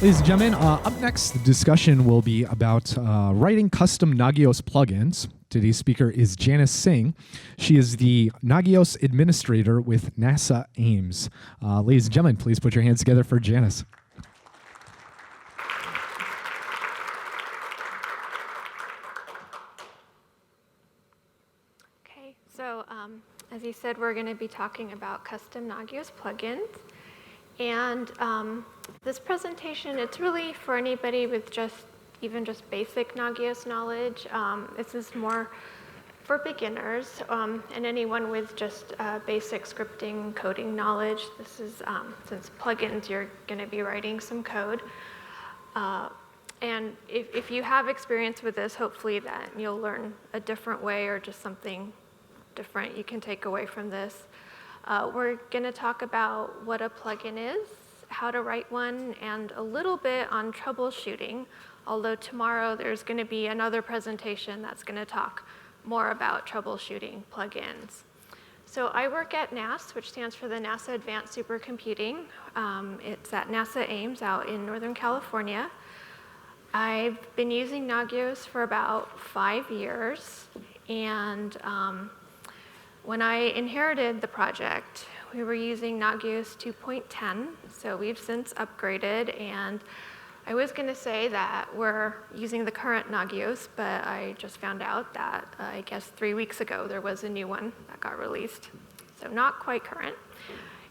Ladies and gentlemen, up next, the discussion will be about writing custom Nagios plugins. Today's speaker is Janice Singh. She is the Nagios administrator with NASA Ames. Ladies and gentlemen, please put your hands together for Janice. Okay, so as you said, we're going to be talking about custom Nagios plugins. And this presentation, it's really for anybody with even just basic Nagios knowledge. This is more for beginners and anyone with just basic scripting, coding knowledge. This is, since plugins, you're going to be writing some code. And if you have experience with this, hopefully that you'll learn a different way or just something different you can take away from this. We're going to talk about what a plugin is, how to write one, and a little bit on troubleshooting, although tomorrow there's going to be another presentation that's going to talk more about troubleshooting plugins. So I work at NAS, which stands for the NASA Advanced Supercomputing. It's at NASA Ames out in Northern California. I've been using Nagios for about 5 years, and when I inherited the project, we were using Nagios 2.10, so we've since upgraded, and I was going to say that we're using the current Nagios, but I just found out that I guess 3 weeks ago there was a new one that got released, so not quite current.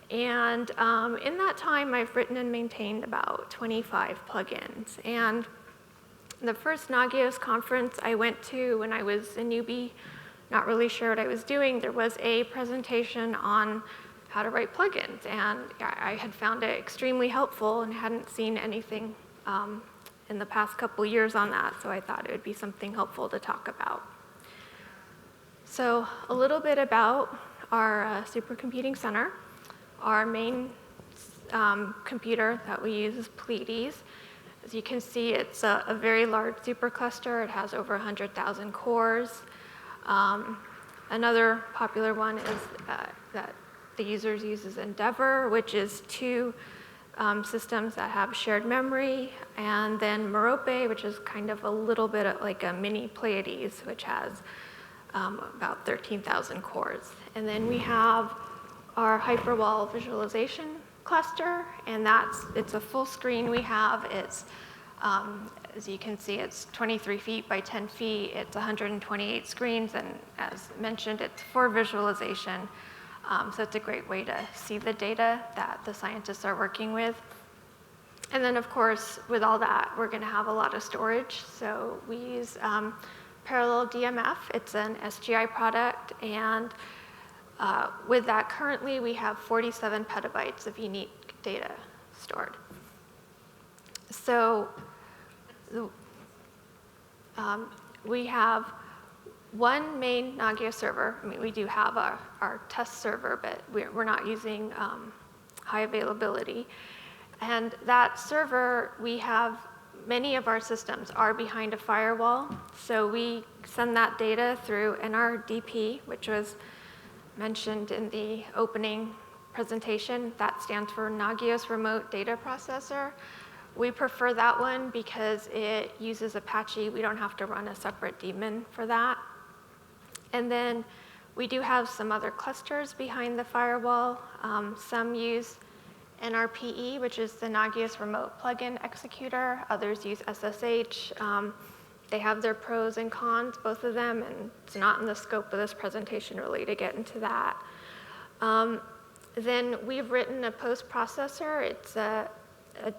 And in that time, I've written and maintained about 25 plugins. And the first Nagios conference I went to when I was a newbie, not really sure what I was doing, there was a presentation on how to write plugins, and I had found it extremely helpful and hadn't seen anything in the past couple years on that, so I thought it would be something helpful to talk about. So a little bit about our Supercomputing Center. Our main computer that we use is Pleiades. As you can see, it's a very large supercluster. It has over 100,000 cores. Another popular one is that the users use is Endeavor, which is two systems that have shared memory, and then Merope, which is kind of a little bit like a mini Pleiades, which has about 13,000 cores. And then we have our Hyperwall visualization cluster, and it's a full screen we have. It's as you can see, it's 23 feet by 10 feet. It's 128 screens, and as mentioned, it's for visualization. So it's a great way to see the data that the scientists are working with. And then, of course, with all that, we're going to have a lot of storage. So we use Parallel DMF. It's an SGI product, and with that, currently, we have 47 petabytes of unique data stored. So we have one main Nagios server. I mean, we do have our test server, but we're not using high availability. And that server, we have many of our systems are behind a firewall. So we send that data through an RDP, which was mentioned in the opening presentation. That stands for Nagios Remote Data Processor. We prefer that one because it uses Apache. We don't have to run a separate daemon for that. And then we do have some other clusters behind the firewall. Some use NRPE, which is the Nagios Remote Plugin Executor. Others use SSH. They have their pros and cons, both of them, and it's not in the scope of this presentation really to get into that. Then we've written a post processor. It's a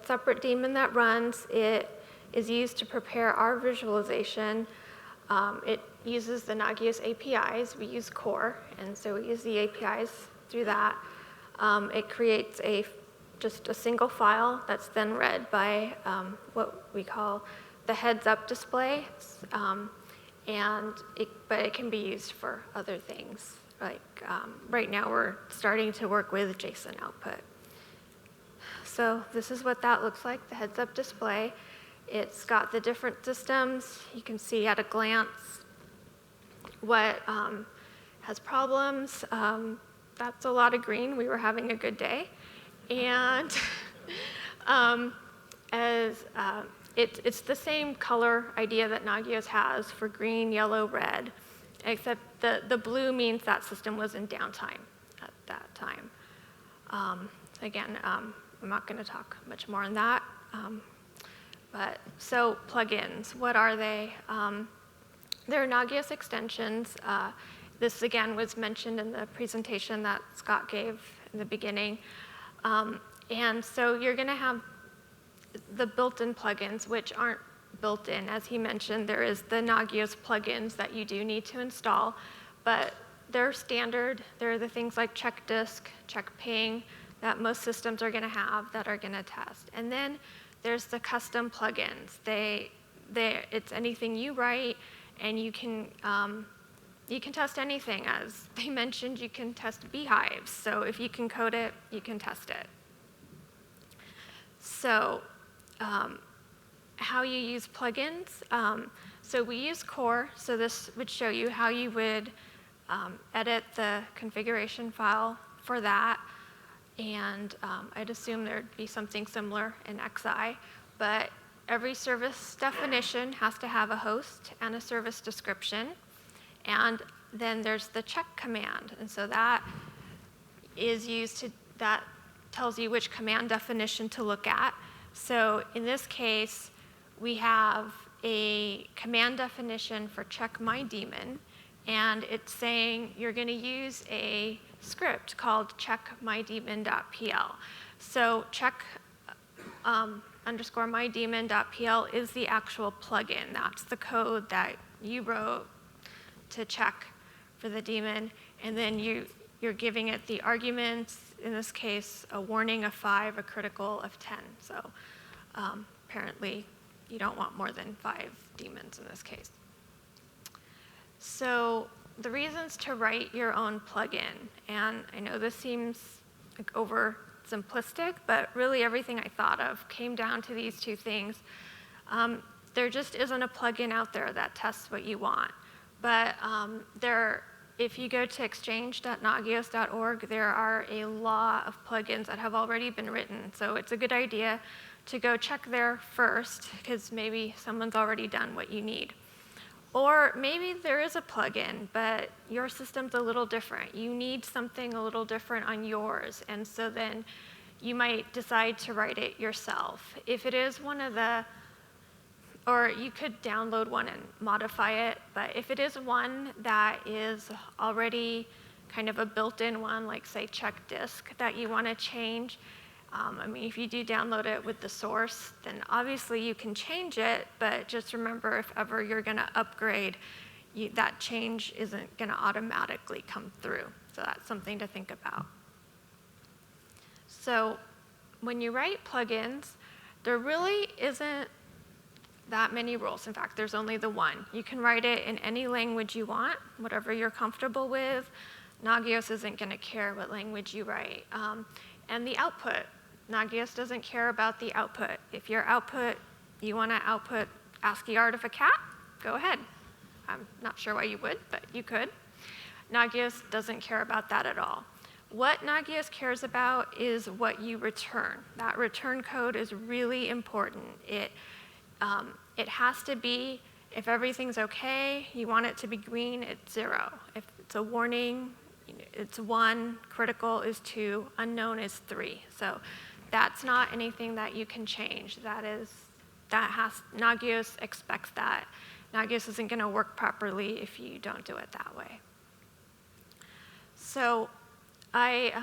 separate daemon that runs. It is used to prepare our visualization. It uses the Nagios APIs. We use Core, and so we use the APIs through that. It creates just a single file that's then read by what we call the heads-up display, but it can be used for other things. Like right now, we're starting to work with JSON output. So this is what that looks like, the heads-up display. It's got the different systems. You can see at a glance what has problems. That's a lot of green. We were having a good day. And as it's the same color idea that Nagios has for green, yellow, red, except the blue means that system was in downtime at that time. Again, I'm not going to talk much more on that. So plugins, what are they? They're Nagios extensions. This, again, was mentioned in the presentation that Scott gave in the beginning. And so you're going to have the built-in plugins, which aren't built in. As he mentioned, there is the Nagios plugins that you do need to install, but they're standard. They're the things like check disk, check ping, that most systems are going to have that are going to test. And then there's the custom plugins. It's anything you write, and you can test anything. As they mentioned, you can test beehives. So if you can code it, you can test it. So how you use plugins. So we use core. So this would show you how you would edit the configuration file for that. And I'd assume there'd be something similar in XI. But every service definition has to have a host and a service description. And then there's the check command. And so that is that tells you which command definition to look at. So in this case, we have a command definition for check my daemon, and it's saying you're going to use a script called check_mydaemon.pl. So check _ mydaemon.pl is the actual plugin. That's the code that you wrote to check for the daemon, and then you're giving it the arguments, in this case, a warning of 5, a critical of 10. So apparently, you don't want more than 5 daemons in this case. So the reasons to write your own plugin, and I know this seems like over simplistic, but really everything I thought of came down to these 2 things. There just isn't a plugin out there that tests what you want. But if you go to exchange.nagios.org, there are a lot of plugins that have already been written. So it's a good idea to go check there first, because maybe someone's already done what you need. Or maybe there is a plugin, but your system's a little different. You need something a little different on yours. And so then you might decide to write it yourself. If it is one of the or you could download one and modify it, but if it is one that is already kind of a built-in one, like say check disk, that you want to change, I mean, if you do download it with the source, then obviously you can change it, but just remember, if ever you're going to upgrade, that change isn't going to automatically come through. So that's something to think about. So when you write plugins, there really isn't that many rules. In fact, there's only the one. You can write it in any language you want, whatever you're comfortable with. Nagios isn't going to care what language you write. And the output, Nagios doesn't care about the output. If your output, you want to output ASCII art of a cat, go ahead. I'm not sure why you would, but you could. Nagios doesn't care about that at all. What Nagios cares about is what you return. That return code is really important. It has to be, if everything's okay, you want it to be green, it's 0. If it's a warning, it's 1, critical is 2, unknown is 3. So that's not anything that you can change. Nagios expects that. Nagios isn't going to work properly if you don't do it that way. So I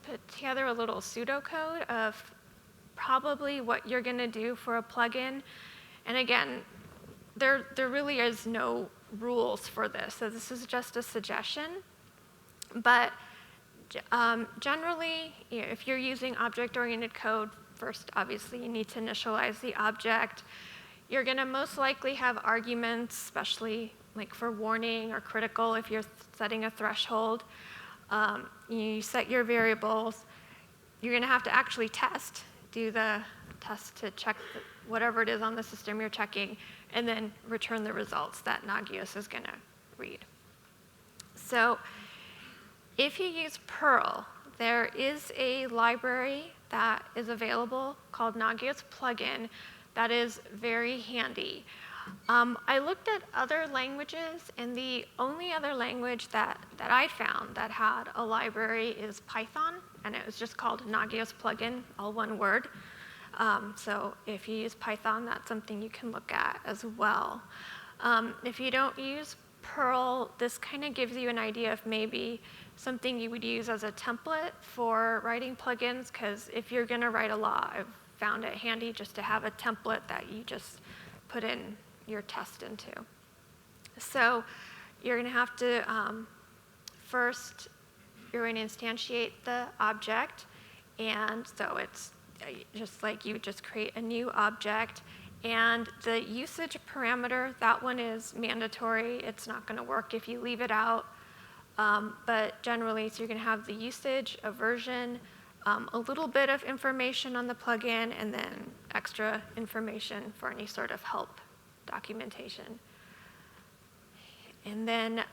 put together a little pseudocode of probably what you're going to do for a plugin. And again, there really is no rules for this, so this is just a suggestion. But generally, if you're using object-oriented code, first, obviously, you need to initialize the object. You're going to most likely have arguments, especially like for warning or critical if you're setting a threshold. You set your variables. You're going to have to actually do the test to check whatever it is on the system you're checking, and then return the results that Nagios is going to read. So if you use Perl, there is a library that is available called Nagios Plugin that is very handy. I looked at other languages, and the only other language that I found that had a library is Python, and it was just called Nagios Plugin, all one word. So if you use Python, that's something you can look at as well. If you don't use Perl, this kind of gives you an idea of maybe something you would use as a template for writing plugins, because if you're going to write a law, I've found it handy just to have a template that you just put in your test into. So you're going to have to, first, you're going to instantiate the object, and so it's just like you would just create a new object. And the usage parameter, that one is mandatory. It's not going to work if you leave it out. But generally, so you're going to have the usage, a version, a little bit of information on the plugin, and then extra information for any sort of help documentation. And then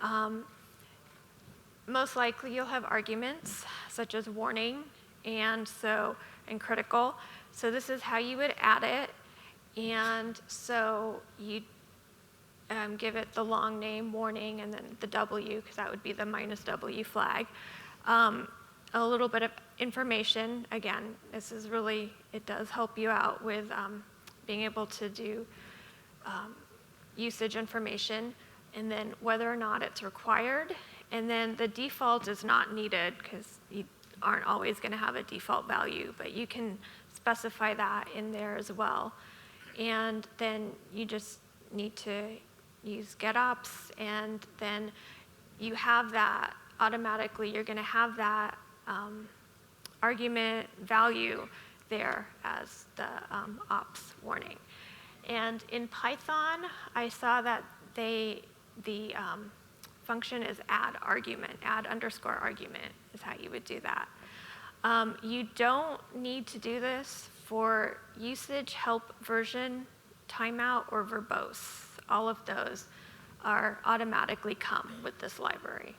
most likely you'll have arguments such as warning and critical. So this is how you would add it. And so you give it the long name, warning, and then the W, because that would be the -W flag. A little bit of information. Again, this is really, it does help you out with being able to do usage information, and then whether or not it's required. And then the default is not needed, because you aren't always going to have a default value, but you can specify that in there as well. And then you just need to use getops, and then you have that automatically. You're going to have that argument value there as the ops warning. And in Python, I saw that the function is add argument, add_argument is how you would do that. You don't need to do this for usage, help, version, timeout, or verbose. All of those are automatically come with this library.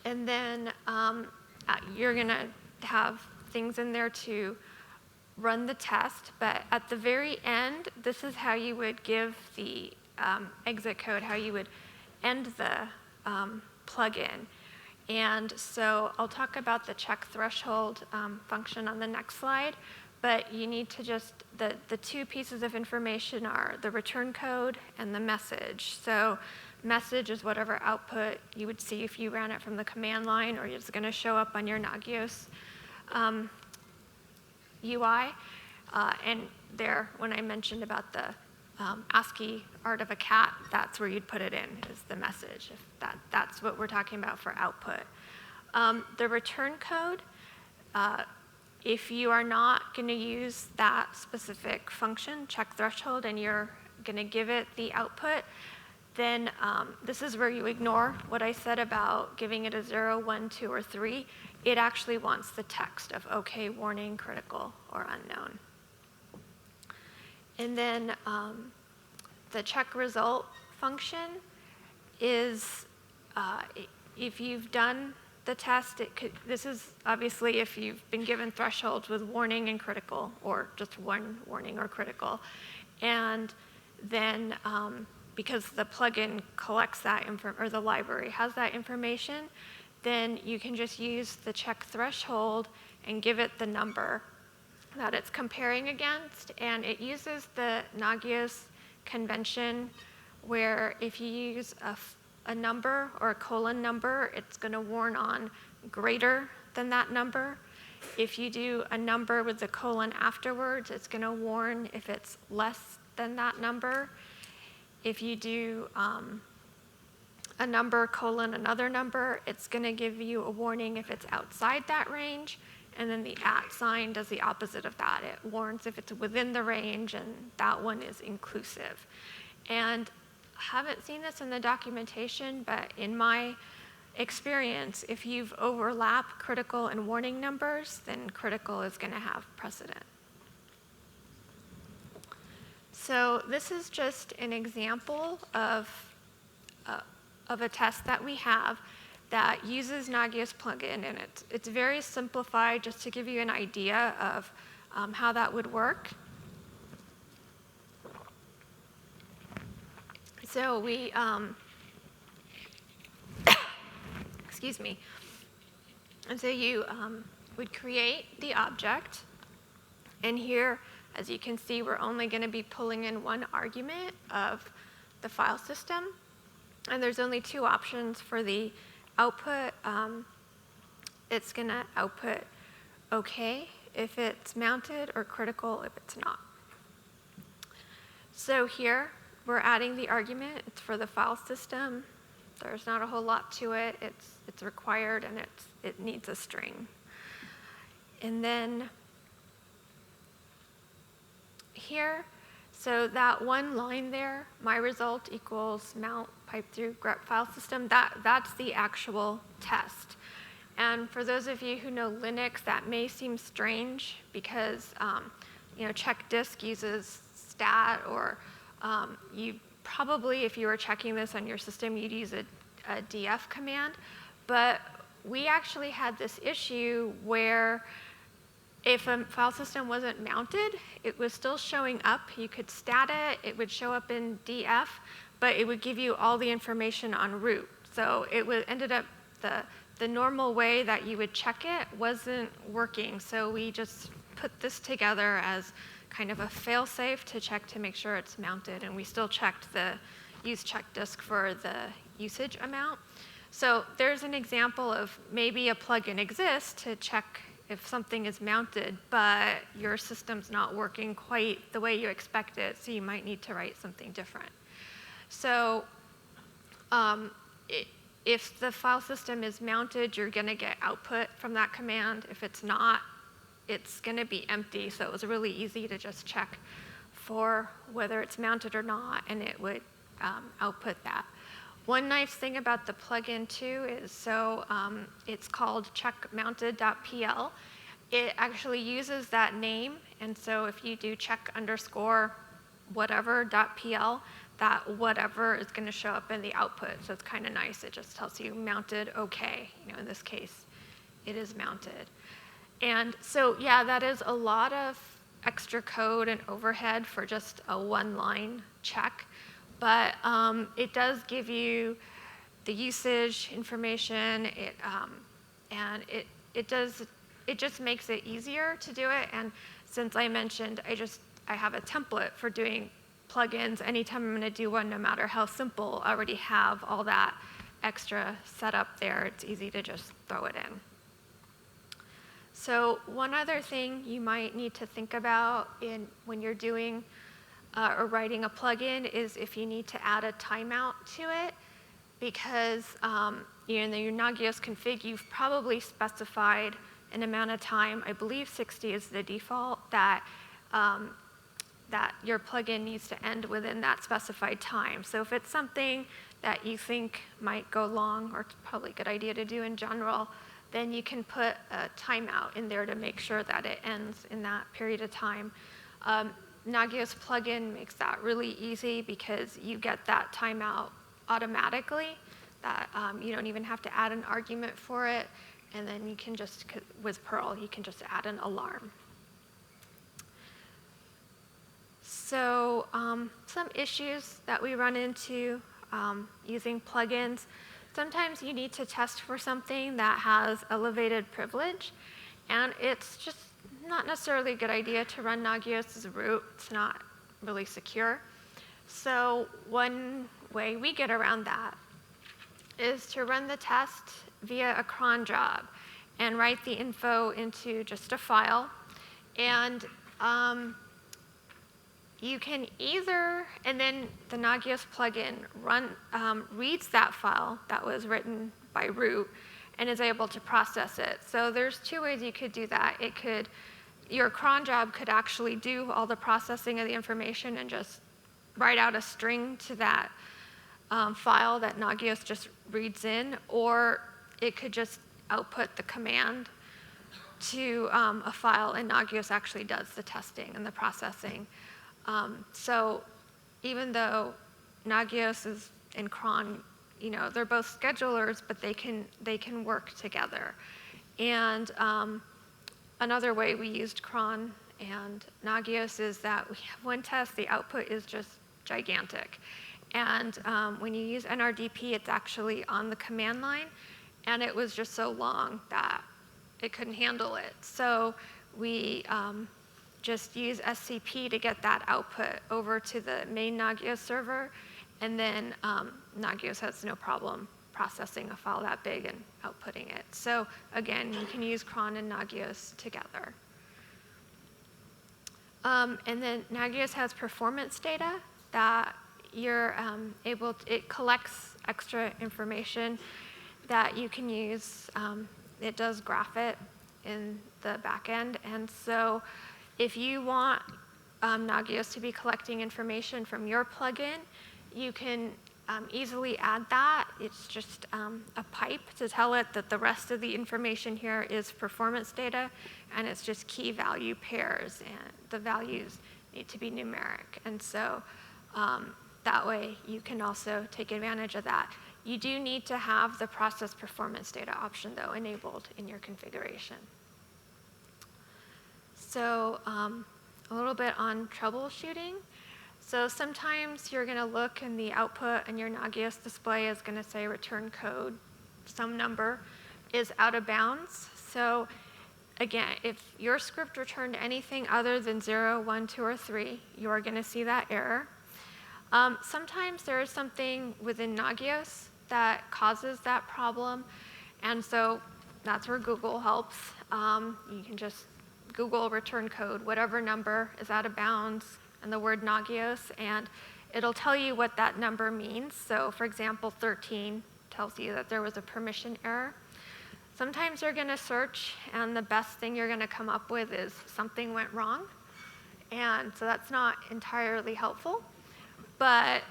And then you're going to have things in there to run the test, but at the very end, this is how you would give the exit code, how you would end the plugin. And so I'll talk about the check threshold function on the next slide, but you need to just, the two pieces of information are the return code and the message. So message is whatever output you would see if you ran it from the command line, or it's going to show up on your Nagios UI. And there, when I mentioned about the ASCII art of a cat, that's where you'd put it in, is the message. If that's what we're talking about for output. The return code, if you are not going to use that specific function, check threshold, and you're going to give it the output, then this is where you ignore what I said about giving it a 0, 1, 2, or 3. It actually wants the text of OK, warning, critical, or unknown. And then the check result function is, if you've done the test, this is obviously if you've been given thresholds with warning and critical, or just one warning or critical. And then because the plugin collects that or the library has that information, then you can just use the check threshold and give it the number that it's comparing against. And it uses the Nagios convention where if you use a number or a colon number, it's going to warn on greater than that number. If you do a number with the colon afterwards, it's going to warn if it's less than that number. If you do a number colon another number, it's going to give you a warning if it's outside that range. And then the @ sign does the opposite of that. It warns if it's within the range, and that one is inclusive. And I haven't seen this in the documentation, but in my experience, if you've overlapped critical and warning numbers, then critical is going to have precedent. So this is just an example of a test that we have. that uses Nagios plugin, and it's very simplified just to give you an idea of how that would work. So we, excuse me. And so you would create the object, and here, as you can see, we're only going to be pulling in one argument of the file system, and there's only two options for the output. It's going to output OK if it's mounted or critical if it's not. So here, we're adding the argument. It's for the file system. There's not a whole lot to it. It's required, and it needs a string. And then here, so that one line there, my result equals mount pipe through grep file system, that's the actual test. And for those of you who know Linux, that may seem strange because check disk uses stat, or you probably, if you were checking this on your system, you'd use a df command. But we actually had this issue where if a file system wasn't mounted, it was still showing up. You could stat it would show up in df, but it would give you all the information en route. So it ended up the normal way that you would check it wasn't working. So we just put this together as kind of a fail-safe to check to make sure it's mounted, and we still checked the use check disk for the usage amount. So there's an example of maybe a plugin exists to check if something is mounted, but your system's not working quite the way you expect it, so you might need to write something different. So if the file system is mounted, you're going to get output from that command. If it's not, it's going to be empty. So it was really easy to just check for whether it's mounted or not, and it would output that. One nice thing about the plugin too is, so it's called checkmounted.pl. It actually uses that name, and so if you do check underscore whatever.pl, that whatever is going to show up in the output. So it's kind of nice. It just tells you mounted OK. In this case, it is mounted. And so, yeah, that is a lot of extra code and overhead for just a one-line check. But it does give you the usage information, and it just makes it easier to do it. And since I mentioned, I have a template for doing plugins. Anytime I'm going to do one, no matter how simple, I already have all that extra set up there. It's easy to just throw it in. So one other thing you might need to think about when you're doing or writing a plugin is if you need to add a timeout to it, because in your Nagios config, you've probably specified an amount of time. I believe 60 is the default, that your plugin needs to end within that specified time. So if it's something that you think might go long, or it's probably a good idea to do in general, then you can put a timeout in there to make sure that it ends in that period of time. Nagios plugin makes that really easy because you get that timeout automatically, that you don't even have to add an argument for it, and then you can just, with Perl, you can just add an alarm. So some issues that we run into using plugins. Sometimes you need to test for something that has elevated privilege, and it's just not necessarily a good idea to run Nagios as a root. It's not really secure. So one way we get around that is to run the test via a cron job and write the info into just a file. And you can either, and then the Nagios plugin reads that file that was written by root and is able to process it. So there's two ways you could do that. Your cron job could actually do all the processing of the information and just write out a string to that file that Nagios just reads in, or it could just output the command to a file, and Nagios actually does the testing and the processing. So even though Nagios is in cron, they're both schedulers, but they can work together. And another way we used cron and Nagios is that we have one test, the output is just gigantic. And when you use NRDP, it's actually on the command line, and it was just so long that it couldn't handle it. So we just use SCP to get that output over to the main Nagios server, and then Nagios has no problem processing a file that big and outputting it. So again, you can use cron and Nagios together. And then Nagios has performance data that you're it collects extra information that you can use. It does graph it in the back end. And so if you want Nagios to be collecting information from your plugin, you can easily add that. It's just a pipe to tell it that the rest of the information here is performance data, and it's just key value pairs, and the values need to be numeric. And so that way you can also take advantage of that. You do need to have the process performance data option, though, enabled in your configuration. So a little bit on troubleshooting. So sometimes you're going to look and the output and your Nagios display is going to say return code, some number is out of bounds. So again, if your script returned anything other than 0, 1, 2, or 3, you are going to see that error. Sometimes there is something within Nagios that causes that problem, and so that's where Google helps. You can just Google return code, whatever number is out of bounds, and the word Nagios, and it'll tell you what that number means. So for example, 13 tells you that there was a permission error. Sometimes you're going to search, and the best thing you're going to come up with is something went wrong, and so that's not entirely helpful. But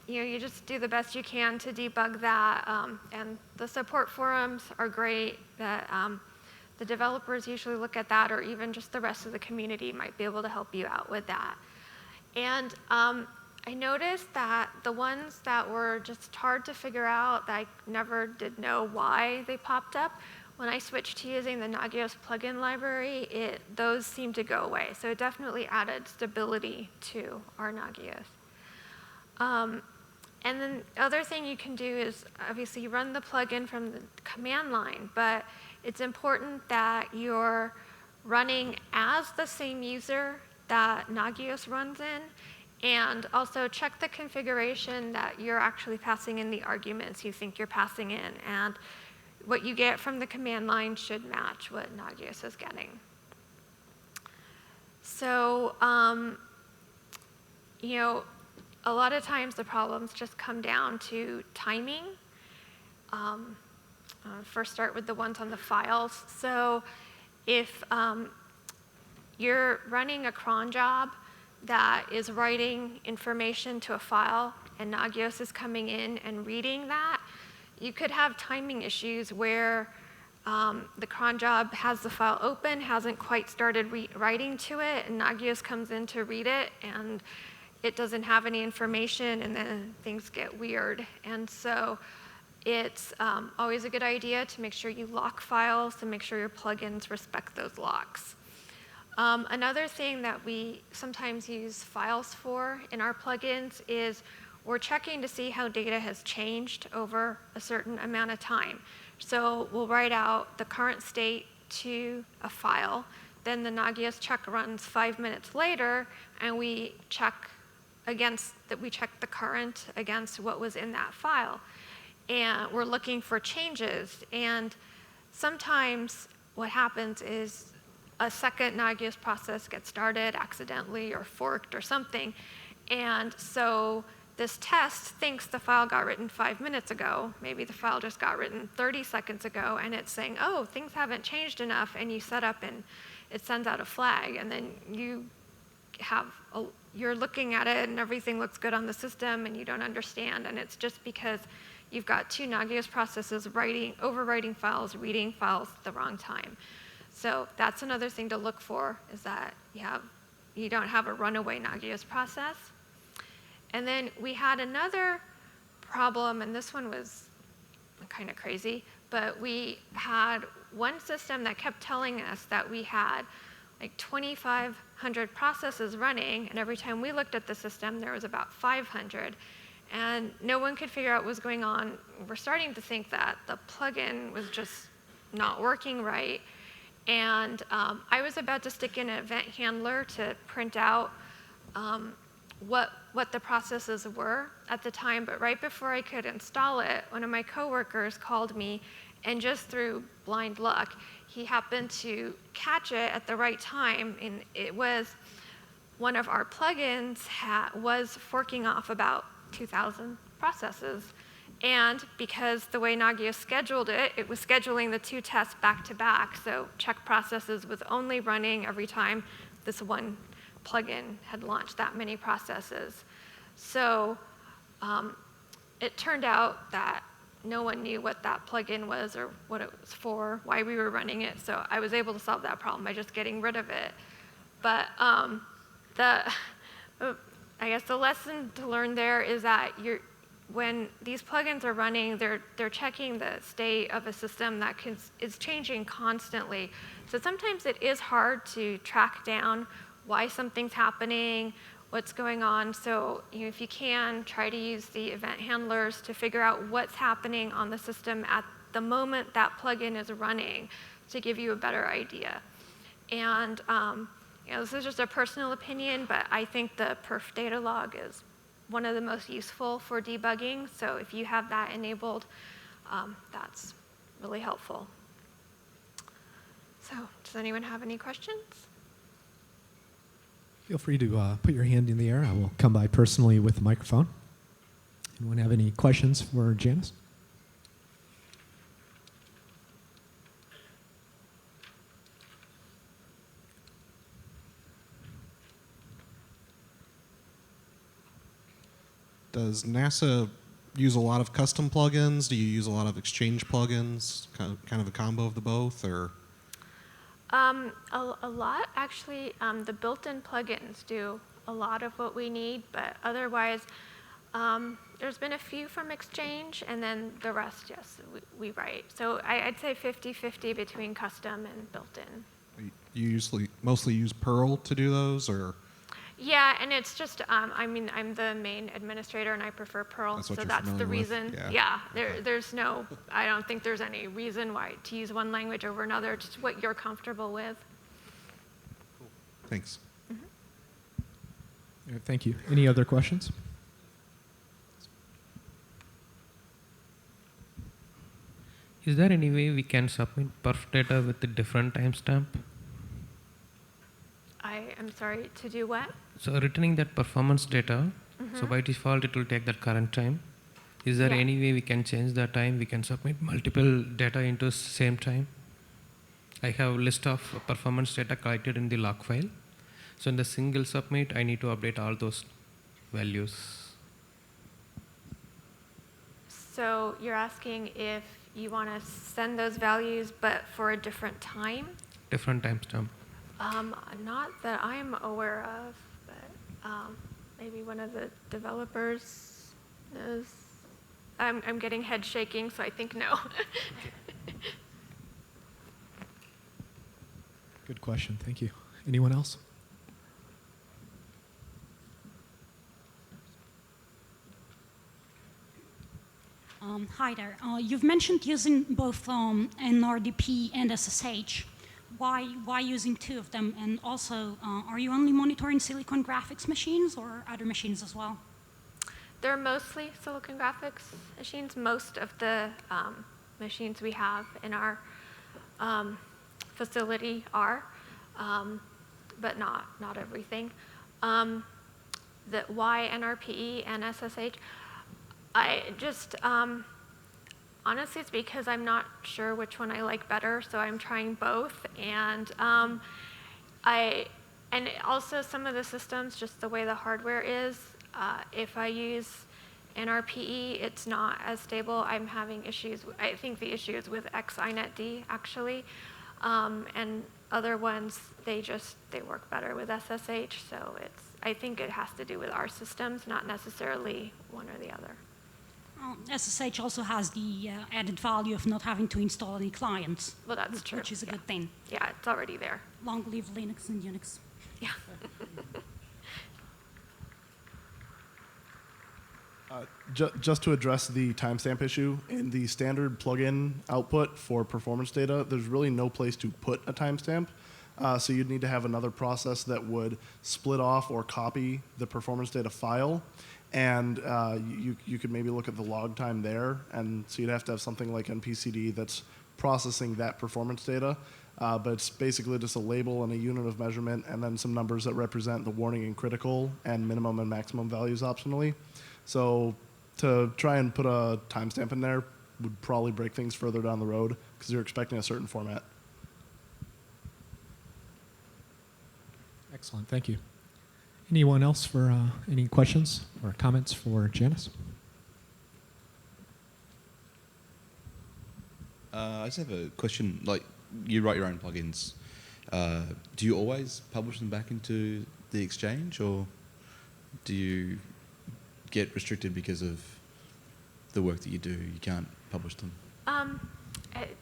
you just do the best you can to debug that, and the support forums are great. That the developers usually look at that, or even just the rest of the community might be able to help you out with that. And I noticed that the ones that were just hard to figure out, that I never did know why they popped up, when I switched to using the Nagios plugin library, those seemed to go away. So it definitely added stability to our Nagios. And then the other thing you can do is, obviously, you run the plugin from the command line, but it's important that you're running as the same user that Nagios runs in, and also check the configuration that you're actually passing in the arguments you think you're passing in, and what you get from the command line should match what Nagios is getting. So, a lot of times the problems just come down to timing. First start with the ones on the files. So if you're running a cron job that is writing information to a file and Nagios is coming in and reading that, you could have timing issues where the cron job has the file open, hasn't quite started writing to it, and Nagios comes in to read it, and it doesn't have any information, and then things get weird. And so it's always a good idea to make sure you lock files and make sure your plugins respect those locks. Another thing that we sometimes use files for in our plugins is we're checking to see how data has changed over a certain amount of time. So we'll write out the current state to a file, then the Nagios check runs 5 minutes later, and we check the current against what was in that file. And we're looking for changes. And sometimes what happens is a second Nagios process gets started accidentally or forked or something. And so this test thinks the file got written 5 minutes ago. Maybe the file just got written 30 seconds ago, and it's saying, oh, things haven't changed enough, and you set up and it sends out a flag, and then you're looking at it and everything looks good on the system and you don't understand, and it's just because you've got two Nagios processes overwriting files, reading files at the wrong time. So that's another thing to look for, is that you don't have a runaway Nagios process. And then we had another problem, and this one was kind of crazy, but we had one system that kept telling us that we had like 2,500 processes running, and every time we looked at the system, there was about 500, and no one could figure out what was going on. We're starting to think that the plugin was just not working right, and I was about to stick in an event handler to print out what the processes were at the time, but right before I could install it, one of my coworkers called me, and just through blind luck, he happened to catch it at the right time, and it was one of our plugins was forking off about 2,000 processes. And because the way Nagios scheduled it, it was scheduling the two tests back to back, so check processes was only running every time this one plugin had launched that many processes. So it turned out that no one knew what that plugin was or what it was for, why we were running it. So I was able to solve that problem by just getting rid of it. But I guess the lesson to learn there is that when these plugins are running, they're checking the state of a system that is changing constantly. So sometimes it is hard to track down why something's happening, what's going on. So if you can, try to use the event handlers to figure out what's happening on the system at the moment that plugin is running to give you a better idea. And this is just a personal opinion, but I think the perf data log is one of the most useful for debugging. So if you have that enabled, that's really helpful. So does anyone have any questions? Feel free to put your hand in the air. I will come by personally with the microphone. Anyone have any questions for Janice? Does NASA use a lot of custom plugins? Do you use a lot of Exchange plugins? Kind of a combo of the both, or? A lot, actually. The built-in plugins do a lot of what we need, but otherwise, there's been a few from Exchange, and then the rest, yes, we write. So I'd say 50-50 between custom and built-in. You mostly use Perl to do those, or? Yeah, and it's just, I'm the main administrator, and I prefer Perl, so that's the reason. Yeah, there's no, I don't think there's any reason why to use one language over another, just what you're comfortable with. Cool. Thanks. Mm-hmm. Thank you. Any other questions? Is there any way we can submit perf data with a different timestamp? I'm sorry, to do what? So returning that performance data, so by default it will take that current time. Is there any way we can change the time? We can submit multiple data into same time? I have a list of performance data collected in the log file. So in the single submit, I need to update all those values. So you're asking if you want to send those values, but for a different time? Different timestamp. Not that I'm aware of, but maybe one of the developers knows. I'm getting head shaking, so I think no. Good question. Thank you. Anyone else? Hi there. You've mentioned using both an RDP and SSH. Why using two of them? And also, are you only monitoring Silicon Graphics machines or other machines as well? They're mostly Silicon Graphics machines. Most of the machines we have in our facility are, but not everything. Why NRPE and SSH? I just, honestly, it's because I'm not sure which one I like better, so I'm trying both. And and also some of the systems, just the way the hardware is, if I use NRPE, it's not as stable. I'm having issues. I think the issue is with XINetD, actually. And other ones, they work better with SSH. So I think it has to do with our systems, not necessarily one or the other. SSH also has the added value of not having to install any clients. Well, that's true. Which is a good thing. Yeah, it's already there. Long live Linux and Unix. Yeah. Just to address the timestamp issue, in the standard plugin output for performance data, there's really no place to put a timestamp. So you'd need to have another process that would split off or copy the performance data file. And you could maybe look at the log time there. And so you'd have to have something like NPCD that's processing that performance data. But it's basically just a label and a unit of measurement and then some numbers that represent the warning and critical and minimum and maximum values optionally. So to try and put a timestamp in there would probably break things further down the road because you're expecting a certain format. Excellent, thank you. Anyone else for any questions or comments for Janice? I just have a question. Like, you write your own plugins. Do you always publish them back into the Exchange, or do you get restricted because of the work that you do? You can't publish them?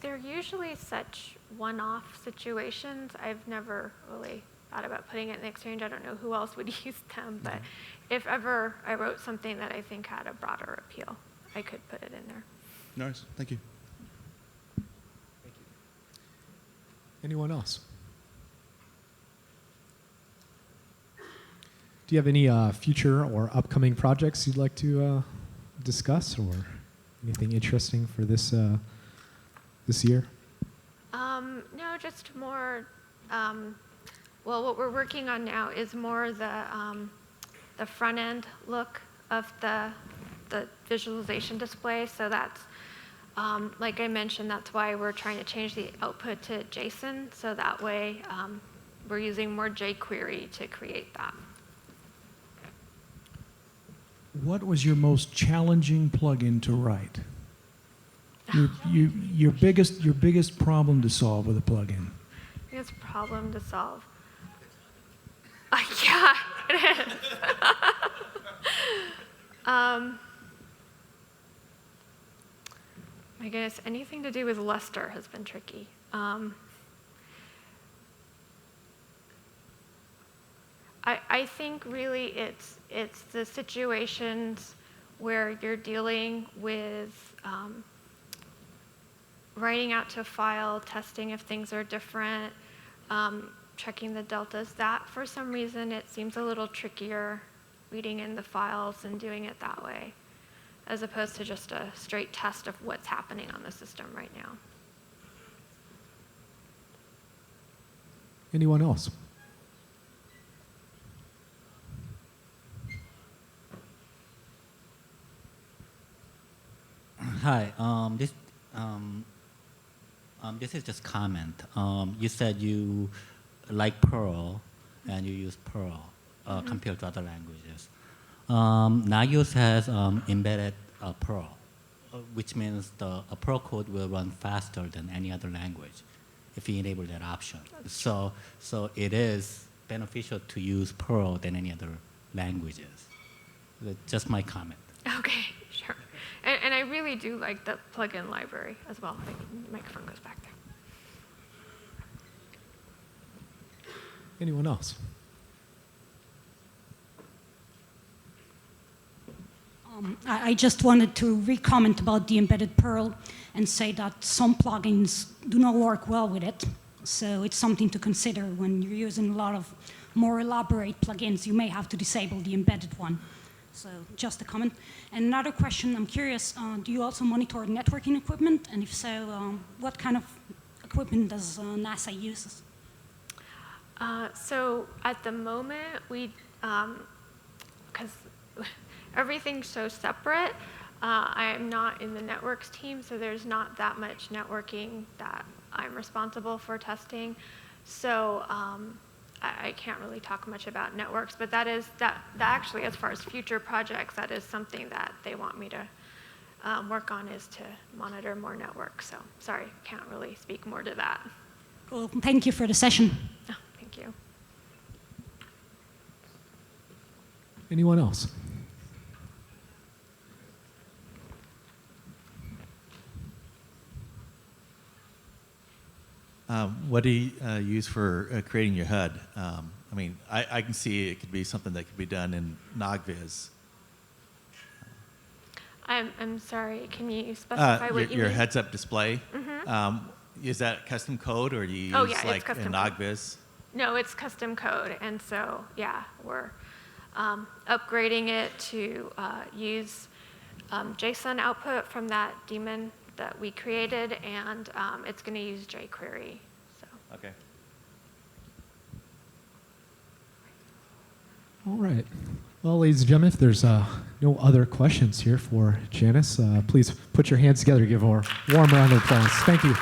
They're usually such one-off situations. I've never really thought about putting it in the Exchange. I don't know who else would use them, but if ever I wrote something that I think had a broader appeal, I could put it in there. No worries. Thank you. Anyone else? Do you have any future or upcoming projects you'd like to discuss, or anything interesting for this this year? No, just more. Well, what we're working on now is more the front end look of the visualization display. So that's like I mentioned, that's why we're trying to change the output to JSON. So that way, we're using more jQuery to create that. What was your most challenging plugin to write? Your biggest problem to solve with a plugin? Biggest problem to solve. Yeah, it is. My goodness, anything to do with luster has been tricky. I think really it's the situations where you're dealing with writing out to a file, testing if things are different, checking the deltas. That, for some reason, it seems a little trickier reading in the files and doing it that way, as opposed to just a straight test of what's happening on the system right now. Anyone else? Hi. This is just comment. You said you like Perl and you use Perl compared to other languages. Nagios has embedded Perl, which means a Perl code will run faster than any other language if you enable that option. So it is beneficial to use Perl than any other languages. That's just my comment. Okay, sure. And I really do like the plugin library as well. The microphone goes back there. Anyone else? I just wanted to re-comment about the embedded Perl and say that some plugins do not work well with it. So it's something to consider when you're using a lot of more elaborate plugins. You may have to disable the embedded one. So just a comment. And another question, I'm curious, do you also monitor networking equipment? And if so, what kind of equipment does NASA use? So at the moment, we, because everything's so separate, I am not in the networks team, so there's not that much networking that I'm responsible for testing. So I can't really talk much about networks, but that actually, as far as future projects, that is something that they want me to work on, is to monitor more networks. So sorry, can't really speak more to that. Cool. Thank you for the session. Oh, thank you. Anyone else? What do you use for creating your HUD? I mean, I can see it could be something that could be done in Nagios. I'm sorry, can you specify what you Your mean? heads-up display. Is that custom code, or do you use Oh, yeah, it's like custom in code. Nagios? No, it's custom code, and so, yeah, we're upgrading it to use JSON output from that daemon that we created, and it's going to use jQuery. So. Okay. All right. Well, ladies and gentlemen, if there's no other questions here for Janice, please put your hands together. Give her a warm round of applause. Thank you.